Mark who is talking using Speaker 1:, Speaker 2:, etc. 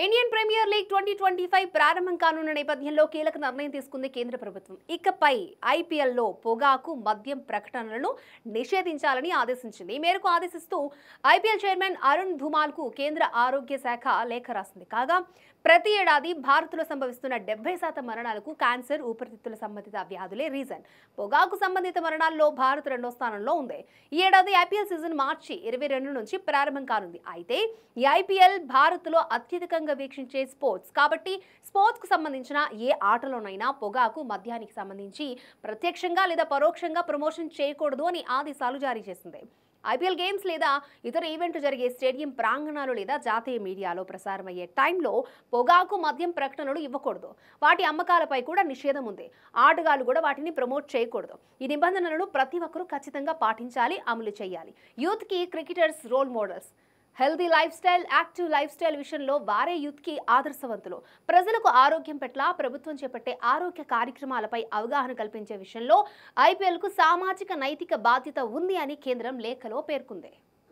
Speaker 1: Indian premier league 2025 ప్రారంభం కానున్న నేపథ్యంలో కీలక నిర్ణయం తీసుకుంది కేంద్ర ప్రభుత్వం. ఇకపై ఐపీఎల్లో పొగాకు, మద్యం ప్రకటనలను నిషేధించాలని ఆదేశించింది. ఈ మేరకు ఆదేశిస్తూ ఐపీఎల్ చైర్మన్ అరుణ్ ధుమాల్కు కేంద్ర ఆరోగ్య శాఖ లేఖ రాసింది. కాగా ప్రతి ఏడాది భారత్లో సంభవిస్తున్న 70% మరణాలకు క్యాన్సర్, ఊపిరితిత్తుల సంబంధిత వ్యాధులే రీజన్. పొగాకు సంబంధిత మరణాల్లో భారత్ 2వ స్థానంలో ఉంది. ఈ ఏడాది ఐపీఎల్ సీజన్ మార్చి 22 నుంచి ప్రారంభం కానుంది. అయితే ఈ ఐపీఎల్ భారత్లో అత్యధికంగా వీక్షించే స్పోర్ట్స్ కాబట్టి స్పోర్ట్స్ కు సంబంధించిన ఏ ఆటలోనైనా పొగాకు, మద్యానికి సంబంధించి ప్రత్యక్షంగా లేదా పరోక్షంగా ప్రమోషన్ చేయకూడదు అని ఆదేశాలు జారీ చేసింది. ఐపీఎల్ గేమ్స్ లేదా ఇతర ఈవెంట్లు జరిగే స్టేడియం ప్రాంగణాలు లేదా జాతీయ మీడియాలో ప్రసారమయ్యే టైంలో పొగాకు, మద్యం ప్రకటనలు ఇవ్వకూడదు. వాటి అమ్మకాలపై కూడా నిషేధం ఉంది. ఆటగాళ్లు కూడా వాటిని ప్రమోట్ చేయకూడదు. ఈ నిబంధనలను ప్రతి ఒక్కరూ ఖచ్చితంగా పాటించాలి, అమలు చేయాలి. యూత్ కి cricketers role models. Healthy lifestyle, active lifestyle విషయంలో వారే యూత్కి ఆదర్శవంతులు. ప్రజలకు ఆరోగ్యం పట్ల ప్రభుత్వం చేపట్టే ఆరోగ్య కార్యక్రమాలపై అవగాహన కల్పించే విషయంలో ఐపీఎల్కు సామాజిక నైతిక బాధ్యత ఉంది అని కేంద్రం లేఖలో పేర్కొంది.